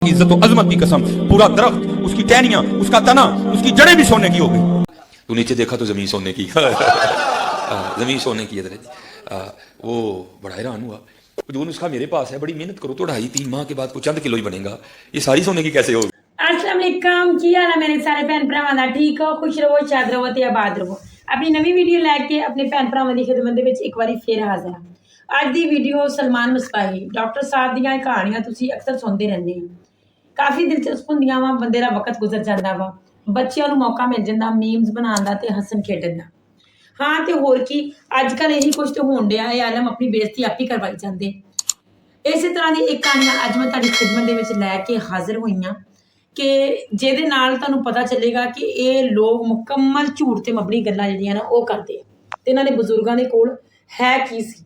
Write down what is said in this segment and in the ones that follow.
इज्जत और अजमत की कसम, पूरा दरख्त, उसकी टहनियां, उसका तना, उसकी जड़ें भी सोने की हो गई। तू नीचे देखा तो जमीन सोने की जमीन सोने की है। वो बड़ा हैरान हुआ, जो नुस्खा मेरे पास है, बड़ी मेहनत करो तो 2.5-3 माह के बाद कुछ चंद किलो ही बनेगा, ये सारी सोने की कैसे होगी। अस्सलाम वालेकुम, की हाल है मेरे सारे भैन भरावां दा? ठीक हो, खुश रहो, शाद रहो ते आबाद रहो। अपनी नवी वीडियो लैके अपने भैन भरावां दी खिदमत दे विच एक बारी फिर हाज़र हां। अज दी वीडियो सलमान मुस्बाही डॉक्टर साहब दियां कहानियां तुसीं अक्सर सुनदे रहिंदे हो, काफ़ी दिलचस्प हुंदियां वा, बंदे दा वक्त गुजर जांदा वा, बच्चियां नूं मौका मिल जांदा मीम्स बनाउण दा ते हसन खेडण दा। हाँ तो होर की अजकल यही कुछ तो होण डिया, ये आलम अपनी बेइज्जती आप ही करवाई जांदे। इस तरह की एक कहानी अज मैं तुहाडी खिदमत दे विच लैके हाज़र होई हां कि जिहदे नाल तुहानूं पता चलेगा कि ये लोग मुकम्मल झूठ ते मबनी गल्लां जिहड़ियां ना ओह करदे आ ते इन्हां दे बजुर्गां दे कोल है की सी।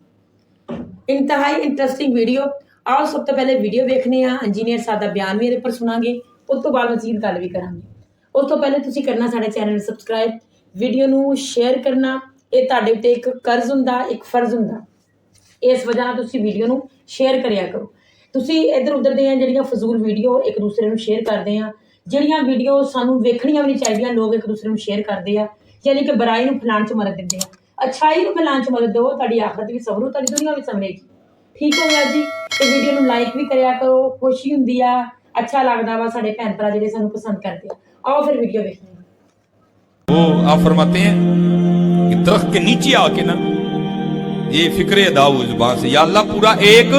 इंतहाई इंटरस्टिंग वीडियो। आओ सब तो पहले वीडियो वेखने इंजीनियर साहब दा बयान मेरे पर सुनांगे, उस तो बाद मजीद गल भी करांगे। उस तो पहले तुसीं करना साडे चैनल नूं सबसक्राइब, वीडियो नूं शेयर करना, ये तुहाडे उत्ते एक कर्ज हुंदा, एक फर्ज हुंदा। इस वजह नाल तुसीं वीडियो नूं शेयर करिया करो। तुसीं इधर उधर दियां जिहड़ियां फजूल वीडियो एक दूसरे नूं शेयर करदे आ, जिहड़ियां वीडियो सानूं वेखणियां भी नहीं चाहीदियां, लोग एक दूसरे नूं शेयर करदे आ, यानी कि बुराई नूं फैलाण च मदद दिंदे आ। अच्छाई नूं फैलाण च मदद दो, तुहाडी आखरत भी सवरू, तुहाडी दुनिया भी संवरेगी। ठीक हो गया जी? तो वीडियो नूं लाइक भी करिया करो, खुशी हुंदी आ, अच्छा लगदा वा, साडे भैन भरा जिहड़े सानूं पसंद करदे आ। आओ फिर वीडियो देखते हैं। वो आप फरमाते हैं कि दरख्त के नीचे आके ना ये फिक्रे दाऊ जुबान से, या अल्लाह पूरा 1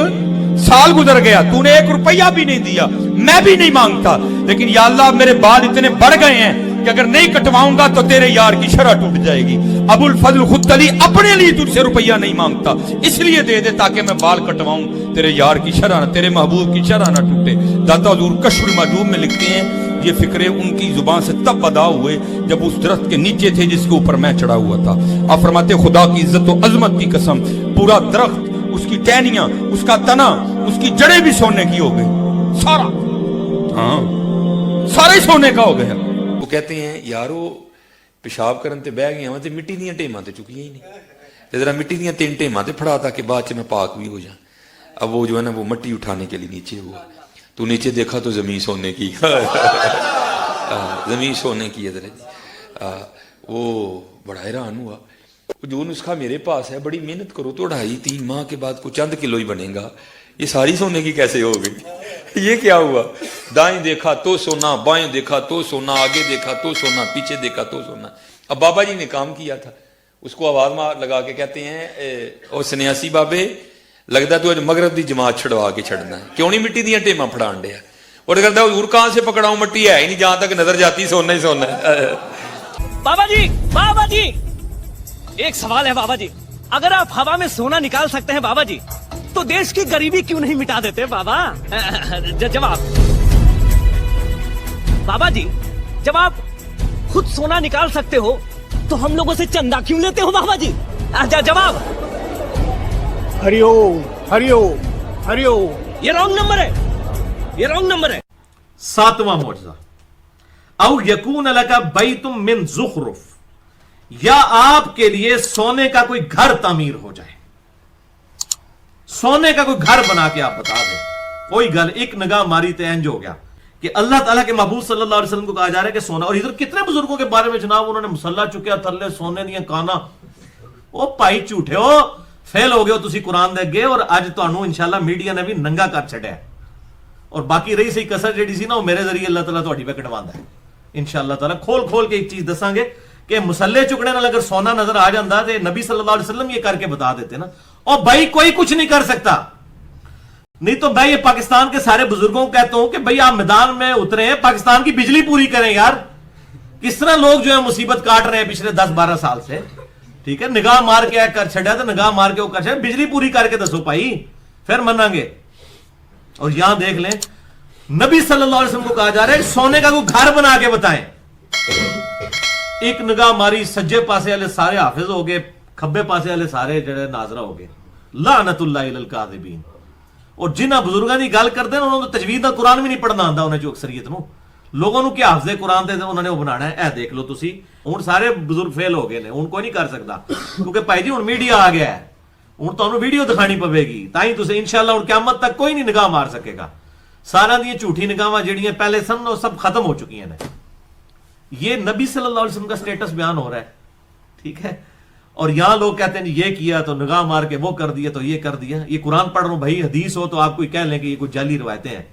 साल गुजर गया, तूने 1 रुपया भी नहीं दिया, मैं भी नहीं मांगता, लेकिन या अल्लाह मेरे बाल इतने बढ़ गए हैं कि अगर नहीं कटवाऊंगा तो तेरे यार की शरह टूट जाएगी। अबुल फजल खुदली अपने लिए तुझसे रुपया नहीं मांगता, इसलिए दे दे ताकि मैं बाल कटवाऊं, तेरे यार की शरह ना, तेरे महबूब की शरह ना टूटे। दाता हुजूर कश्फुल मजूब में लिखते हैं ये फिक्रे उनकी जुबान से तब अदा हुए जब उस दरख्त के नीचे थे जिसके ऊपर मैं चढ़ा हुआ था। आप फरमाते खुदा की इज्जत और अजमत की कसम, पूरा दरख्त, उसकी टहनियां, उसका तना, उसकी जड़ें भी सोने की हो गई, सारा, हाँ सारा ही सोने का हो गया। वो कहते हैं यारो पेशाब करन ते बह गया ते मिट्टी दियां टेमां ते चुकियां ही नहीं, ते जरा मिट्टी दियां 3 टेमां ते फड़ा ताकि बाद च मैं पाक भी हो जाऊं। अब वो जो है ना वो मट्टी उठाने के लिए नीचे हुआ, तू नीचे देखा तो जमीन सोने की जमीन सोने की है। वो बड़ा हैरान हुआ, जो नुस्खा मेरे पास है, बड़ी मेहनत करो तो 2.5-3 माह के बाद कुछ चंद किलो ही बनेगा, ये सारी सोने की कैसे हो गई। ये क्या हुआ, दाएं देखा तो सोना, बाएं देखा तो सोना, आगे देखा तो सोना, पीछे देखा तो सोना। अब बाबा जी ने काम किया था, उसको आवाज मार लगा के कहते हैं और सन्यासी बाबे लगता तू मगरब की जमात छड़वा के छड़ना है, क्यों नहीं मिट्टी दियां टेमां फड़ान दिया। और कहता हुजूर कहां से पकड़ाऊं, मट्टी है ही नहीं, जहां तक नजर जाती सोना ही सोना है। बाबा जी एक सवाल है बाबा जी, अगर आप हवा में सोना निकाल सकते हैं बाबा जी, तो देश की गरीबी क्यों नहीं मिटा देते बाबा? जवाब बाबा जी, जब आप खुद सोना निकाल सकते हो तो हम लोगों से चंदा क्यों लेते हो बाबा जी? जवाब हरिओम हरिओम हरिओम। ये रॉन्ग नंबर है, ये रॉन्ग नंबर है। 7वां मौजज़ा, औ यकून लका बैतुम मिन ज़ुखरुफ, या आपके लिए सोने का कोई घर तामीर हो जाए, सोने का कोई घर बना के आप बता दें। कोई गल एक निगाह मारी तो इंज हो गया कि अल्लाह ताला के महबूब सल्लल्लाहु अलैहि वसल्लम को कहा जा रहा है कि सोना, और इधर कितने बुजुर्गों के बारे में जनाब उन्होंने मुसल्ला चुकिया थल्ले सोने दियां काना। ओ भाई झूठे हो, फेल हो गए हो तुसी कुरान दे अगे, और अज तुहानू इंशाअल्लाह मीडिया ने भी नंगा कर छड़िया, और बाकी रही सही कसर जेडी सी ना वो मेरे जरिए अल्लाह ताला तुहाडी पे कटवांदा है इंशाअल्लाह ताला। खोल खोल के एक चीज दसांगे कि मुसल्ले चुकने नाल अगर सोना नजर आ जाता तो नबी सल्लल्लाहु अलैहि वसल्लम ये करके बता देते ना। और भाई कोई कुछ नहीं कर सकता, नहीं तो मैं ये पाकिस्तान के सारे बुजुर्गों को कहता हूं कि भाई आप मैदान में उतरे हैं, पाकिस्तान की बिजली पूरी करें यार। किस तरह लोग जो है मुसीबत काट रहे हैं पिछले 10-12 साल से, ठीक है, निगाह मार के कर छड़ा तो निगाह मार के वो कर छड़ा, बिजली पूरी करके दसो भाई, फिर मनांगे। और यहां देख लें नबी सल्लल्लाहु अलैहि वसल्लम को कहा जा रहा है सोने का कोई घर बना के बताएं। एक निगाह मारी, सज्जे पासे वाले सारे हाफिज हो गए, खब्बे पासे वाले सारे जड़े नाजरा हो गए, लानतुल्लाहि अलल काज़िबीन। और जिन्हां बुजुर्गां दी गल करदे ने उन्होंने तजवीद दा कुरान भी नहीं पढ़ना आंदा, उन्हें जो अक्सरियत नूं लोगों नूं कि हाफिज़े कुरान ते उन्होंने वो बनाना है। देख लो तुसी, हुण सारे बुजुर्ग फेल हो गए ने, हुण कोई नहीं कर सकता, क्योंकि भाई जी हुण मीडिया आ गया है, हुण तुहानूं वीडियो दिखानी पवेगी, तां ही तुसीं इंशाअल्लाह हुण क़यामत तक कोई नहीं निगाह मार सकेगा। ਸਾਰਿਆਂ ਦੀਆਂ ਝੂਠੀ ਨਿਗਾਹਾਂ ਜਿਹੜੀਆਂ ਪਹਿਲੇ ਸਨ ਉਹ ਸਭ ਖत्म हो चुकी हैं। ये नबी सल्लल्लाहु अलैहि वसल्लम का स्टेटस बयान हो रहा है, ठीक है। और यहां लोग कहते हैं ये किया तो निगाह मार के वो कर दिया तो ये कर दिया। ये कुरान पढ़ रहा हूं भाई, हदीस हो तो आप कोई कह लें कि ये कुछ जाली रवायतें हैं।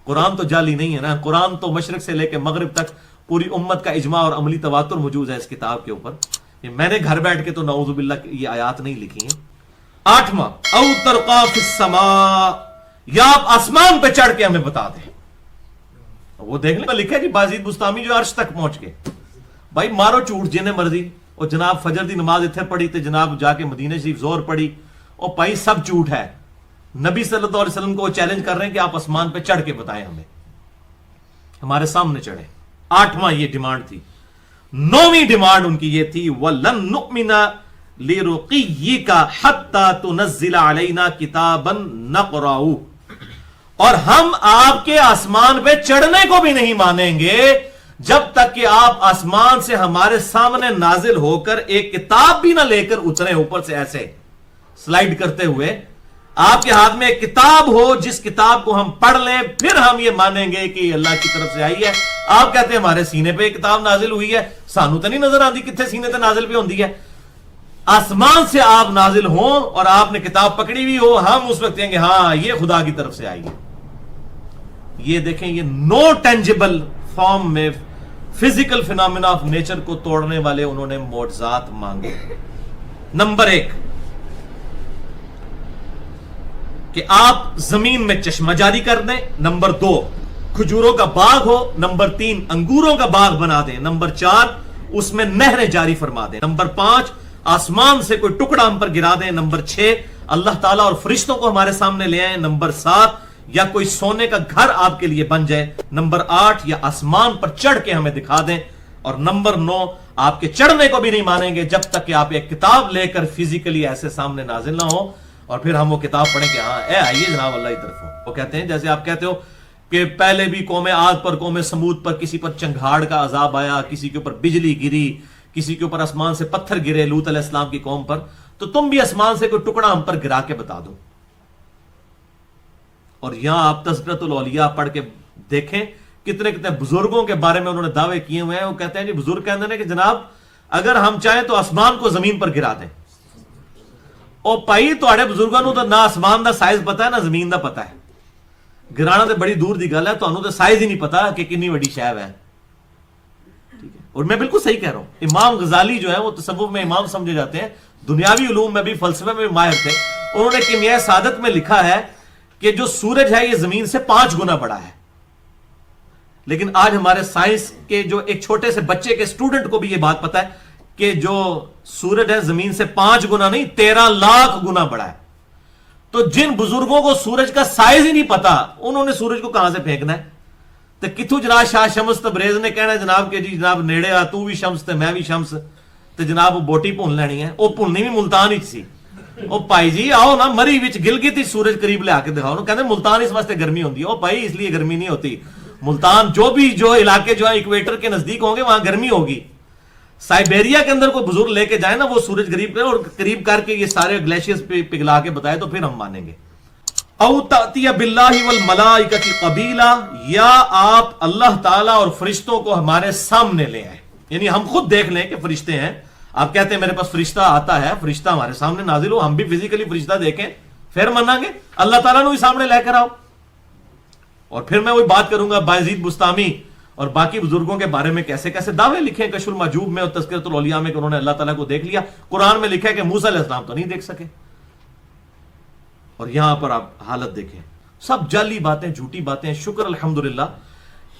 कुरान तो जाली नहीं है ना, कुरान तो मशरक से लेकर मगरिब तक पूरी उम्मत का इजमा और अमली तवातुर मौजूद है इस किताब के ऊपर। ये मैंने घर बैठ के तो नऊजुबिल्लाह ये आयात नहीं लिखी है। 8वां, औ तरक़ा फिस समा, या आप आसमान पे चढ़ के हमें बता दें। वो देख ले लिखा है कि बाजीद बुस्तामी जो अर्श तक पहुंच गए। भाई मारो झूठ जिन्हें मर्जी, और जनाब फजर दी नमाज इत्थे पढ़ी ते जनाब जाके मदीने शरीफ जोर पढ़ी, और भाई सब झूठ है। नबी सल्लल्लाहु अलैहि वसल्लम को वो चैलेंज कर रहे हैं कि आप आसमान पे चढ़ के बताएं हमें, हमारे सामने चढ़े। 8वां ये डिमांड थी। 9वीं डिमांड उनकी ये थी, वलन नुमिना लिरुक़िय्यिका हत्ता तुनज़्ज़िला अलैना किताबन नक़राऊ, और हम आपके आसमान पे चढ़ने को भी नहीं मानेंगे जब तक कि आप आसमान से हमारे सामने नाजिल होकर एक किताब भी ना लेकर उतरे, ऊपर से ऐसे स्लाइड करते हुए आपके हाथ में एक किताब हो, जिस किताब को हम पढ़ लें फिर हम ये मानेंगे कि अल्लाह की तरफ से आई है। आप कहते हैं हमारे सीने पे एक किताब नाजिल हुई है, सानू तो नहीं नजर आती कितने सीने पे नाजिल भी होती है। आसमान से आप नाजिल हो और आपने किताब पकड़ी हुई हो, हम उस वक्त कहेंगे हाँ ये खुदा की तरफ से आई है। ये देखें, ये नो टेंजिबल फॉर्म में फिजिकल फिनोमेना ऑफ नेचर को तोड़ने वाले उन्होंने मोज़ात मांगे। नंबर 1 कि आप जमीन में चश्मा जारी कर दें। नंबर 2 खजूरों का बाग हो। नंबर 3 अंगूरों का बाग बना दें। नंबर 4 उसमें नहरें जारी फरमा दें। नंबर 5 आसमान से कोई टुकड़ा हम पर गिरा दें। नंबर 6 अल्लाह ताला और फरिश्तों को हमारे सामने ले आए। नंबर 7 या कोई सोने का घर आपके लिए बन जाए। नंबर 8 या आसमान पर चढ़ के हमें दिखा दें। और नंबर 9 आपके चढ़ने को भी नहीं मानेंगे जब तक कि आप एक किताब लेकर फिजिकली ऐसे सामने नाजिल ना हो और फिर हम वो किताब पढ़ें कि हाँ ए आइए जनाब अल्लाह की तरफ। वो कहते हैं जैसे आप कहते हो कि पहले भी कौमे आद पर, कौमे समूद पर किसी पर चंगाड़ का अजाब आया, किसी के ऊपर बिजली गिरी, किसी के ऊपर आसमान से पत्थर गिरे लूत अलैहिस्सलाम की कौम पर, तो तुम भी आसमान से कोई टुकड़ा हम पर गिरा के बता दो। और यहां आप तज़किरतुल औलिया पढ़ के देखें कितने कितने बुजुर्गों के बारे में उन्होंने दावे किए हुए हैं। वो कहते हैं जी बुजुर्ग कहते हैं कि जनाब अगर हम चाहें तो आसमान को जमीन पर गिरा दें। ओ भाई तुहाडे बुजुर्गों को तो ना आसमान का साइज पता है ना जमीन का पता है। गिराना तो बड़ी दूर की गल है, तुहानू तो साइज ही नहीं पता कि कितनी बड़ी शैव है। ठीक है, और मैं बिल्कुल सही कह रहा हूं। इमाम गजाली जो है वो तसव्वुफ में इमाम समझे जाते हैं, दुनियावी उलूम में भी, फलसफे में भी माहिर थे। उन्होंने किमिया सादत में लिखा है कि जो सूरज है ये जमीन से 5 गुना बड़ा है। लेकिन आज हमारे साइंस के जो एक छोटे से बच्चे के स्टूडेंट को भी ये बात पता है कि जो सूरज है जमीन से 5 गुना नहीं 13 लाख गुना बड़ा है। तो जिन बुजुर्गों को सूरज का साइज ही नहीं पता, उन्होंने सूरज को कहां से फेंकना है? तो किथों जनाब शाह शम्स तबरेज ने कहना जनाब के जी जनाब नेड़े आ तू भी शम्स ते मैं भी शम्स, तो जनाब बोटी भुन लेनी है। वो भुननी भी मुल्तान ही सी। ओ भाई जी आओ ना मरी विच गिलगित ही सूरज करीब लिया के दिखाओ ना। कहते मुल्तान इस वास्ते गर्मी होती है। ओ भाई इसलिए गर्मी नहीं होती। मुल्तान जो इलाके जो है इक्वेटर के नजदीक होंगे वहां गर्मी होगी। साइबेरिया के अंदर कोई बुजुर्ग लेके जाए ना, वो सूरज करीब करे और करीब करके ये सारे ग्लेशियर्स पिघला के बताए तो फिर हम मानेंगे। औ तातिया बिल्लाहि वल मलाइकति कबीला, या आप अल्लाह ताला और फरिश्तों को हमारे सामने ले आए, यानी हम खुद देख लें कि फरिश्ते हैं। आप कहते हैं मेरे पास फरिश्ता आता है, फरिश्ता हमारे सामने नाजिल हो, हम भी फिजिकली फरिश्ता देखें फिर मनांगे। अल्लाह ताला को सामने लेकर आओ। और फिर मैं वही बात करूंगा बायजीद बुस्तामी और बाकी बुजुर्गों के बारे में कैसे कैसे दावे लिखे कशफुल माजूब में और तज़किरतुल औलिया में कि उन्होंने अल्लाह ताला को देख लिया। कुरान में लिखा है कि मूसा अलैहिस्सलाम तो नहीं देख सके। और यहां पर आप हालत देखें, सब जाली बातें, झूठी बातें। शुक्र अल्हम्दुलिल्लाह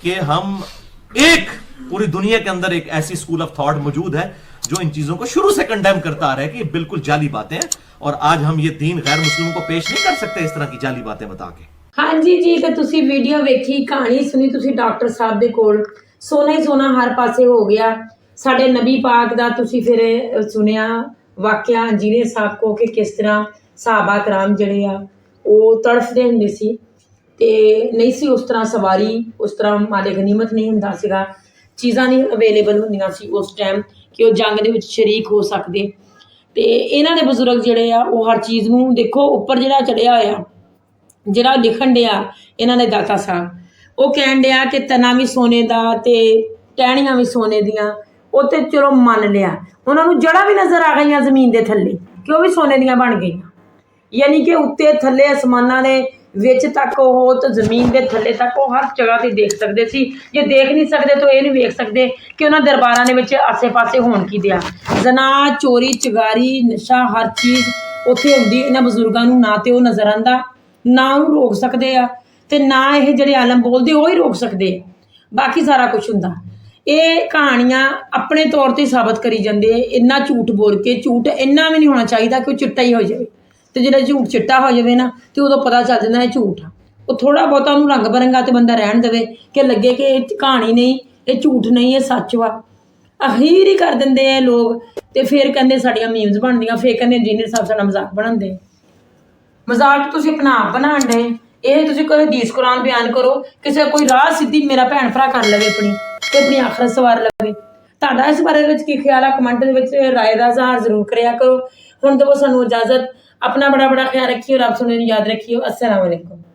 कि हम एक पूरी दुनिया के अंदर एक ऐसी स्कूल ऑफ थॉट मौजूद है जो इन चीजों को शुरू से कंडेम करता आ रहा है कि ये बिल्कुल जाली बातें हैं। और आज हम ये दीन गैर मुस्लिमों को पेश नहीं कर सकते इस तरह की जाली बातें बता के। हाँ जी जी, तो तुसी वीडियो वेखी, कहानी सुनी तुसी डॉक्टर साहब दे कोल। सोना ही सोना हर पासे हो गया। साडे नबी पाक दा तुसी फिर सुनिया वाकया जीने साहब को कि किस तरह सहाबा कराम जड़े आ वो तड़फदे हुंदे सी ते नहीं सी उस तरह सवारी, उस तरह माले गनीमत नहीं हुंदा सीगा, चीज़ां नहीं अवेलेबल हुंदियां सी उस टाइम कि वो जंग दे विच शरीक हो सकदे। ते इन्हां दे बजुर्ग जड़े आ वो हर चीज़ नूं देखो उपर जिहड़ा चढ़िया होया ਜਿਹੜਾ ਲਿਖਣ ਡਿਆ ਇਹਨਾਂ ਦੇ ਦਾਤਾ ਸਾਹਿਬ, ਉਹ ਕਹਿਣ ਡਿਆ ਕਿ ਤਨਾ ਵੀ ਸੋਨੇ ਦਾ ਤੇ ਟਹਿਣੀਆਂ ਵੀ ਸੋਨੇ ਦੀਆਂ। ਉਹ ਤੇ ਚਲੋ ਮੰਨ ਲਿਆ, ਉਹਨਾਂ ਨੂੰ ਜੜ੍ਹਾਂ ਵੀ ਨਜ਼ਰ ਆ ਗਈਆਂ ਜ਼ਮੀਨ ਦੇ ਥੱਲੇ ਕਿ ਉਹ ਵੀ ਸੋਨੇ ਦੀਆਂ ਬਣ ਗਈਆਂ। ਯਾਨੀ ਕਿ ਉੱਤੇ ਥੱਲੇ ਅਸਮਾਨਾਂ ਦੇ ਵਿੱਚ ਤੱਕ ਉਹ ਤੇ ਜ਼ਮੀਨ ਦੇ ਥੱਲੇ ਤੱਕ ਉਹ ਹਰ ਜਗ੍ਹਾ ਤੇ ਦੇਖ ਸਕਦੇ ਸੀ। ਜੇ ਦੇਖ ਨਹੀਂ ਸਕਦੇ ਤਾਂ ਇਹ ਨਹੀਂ ਵੇਖ ਸਕਦੇ ਕਿ ਉਹਨਾਂ ਦਰਬਾਰਾਂ ਦੇ ਵਿੱਚ ਆਸੇ-ਪਾਸੇ ਹੋਣ ਕੀ ਦਿਆ। ਜ਼ਨਾ, ਚੋਰੀ, ਚੁਗਾਰੀ, ਨਸ਼ਾ, ਹਰ ਚੀਜ਼ ਉੱਥੇ ਹੁੰਦੀ। ਇਹਨਾਂ ਬਜ਼ੁਰਗਾਂ ਨੂੰ ਨਾ ਤੇ ਉਹ ਨਜ਼ਰ ਆਉਂਦਾ, ਨਾ ਉਹਨੂੰ ਰੋਕ ਸਕਦੇ ਆ, ਤੇ ਨਾ ਇਹ ਜਿਹੜੇ ਆਲਮ ਬੋਲਦੇ ਉਹ ਹੀ ਰੋਕ ਸਕਦੇ ਆ। ਬਾਕੀ ਸਾਰਾ ਕੁਝ ਹੁੰਦਾ। ਇਹ ਕਹਾਣੀਆਂ ਆਪਣੇ ਤੌਰ ਤੇ ਸਾਬਤ ਕਰੀ ਜਾਂਦੇ ਇੰਨਾ ਝੂਠ ਬੋਲ ਕੇ। ਝੂਠ ਇੰਨਾ ਵੀ ਨਹੀਂ ਹੋਣਾ ਚਾਹੀਦਾ ਕਿ ਉਹ ਚਿੱਟਾ ਹੀ ਹੋ ਜਾਵੇ, ਤੇ ਜਿਹੜਾ ਝੂਠ ਚਿੱਟਾ ਹੋ ਜਾਵੇ ਨਾ ਤੇ ਉਦੋਂ ਪਤਾ ਚੱਲ ਜਾਂਦਾ ਇਹ ਝੂਠ ਆ। ਉਹ ਥੋੜਾ ਬਹੁਤਾ ਉਹਨੂੰ ਰੰਗ ਬਰੰਗਾ ਤੇ ਬੰਦਾ ਰਹਿਣ ਦੇਵੇ ਕਿ ਲੱਗੇ ਕਿ ਇਹ ਕਹਾਣੀ ਨਹੀਂ, ਇਹ ਝੂਠ ਨਹੀਂ, ਇਹ ਸੱਚ ਵਾ। ਅਖੀਰ ਹੀ ਕਰ ਦਿੰਦੇ ਆ ਲੋਕ, ਤੇ ਫਿਰ ਕਹਿੰਦੇ ਸਾਡੀਆਂ ਮੀਮਸ ਬਣਦੀਆਂ, ਫਿਰ ਕਹਿੰਦੇ ਇੰਜੀਨੀਅਰ ਸਾਹਿਬ ਸਾਡਾ ਮਜ਼ਾਕ ਬਣਾਉਂਦੇ। ਮਜ਼ਾਕ ਤੁਸੀਂ ਆਪਣਾ ਆਪ ਬਣਾਉਣ ਡੇ। ਇਹ ਤੁਸੀਂ ਕੋਈ ਹਦੀਸ ਕੁਰਾਨ ਬਿਆਨ ਕਰੋ, ਕਿਸੇ ਕੋਈ ਰਾਹ ਸਿੱਧੀ ਮੇਰਾ ਭੈਣ ਭਰਾ ਕਰ ਲਵੇ ਆਪਣੀ, ਤੇ ਆਪਣੀ ਆਖਰਤ ਸਵਾਰ ਲਵੇ। ਤੁਹਾਡਾ ਇਸ ਬਾਰੇ ਵਿੱਚ ਕੀ ਖਿਆਲ ਆ? ਕਮੈਂਟ ਦੇ ਵਿੱਚ ਰਾਏ ਦਾ ਇਜ਼ਹਾਰ ਜ਼ਰੂਰ ਕਰਿਆ ਕਰੋ। ਹੁਣ ਦਿਓ ਸਾਨੂੰ ਇਜਾਜ਼ਤ। अपना बड़ा बड़ा ख्याल रखियो, रब सुने याद रखियो। अस्सलाम वालेकुम।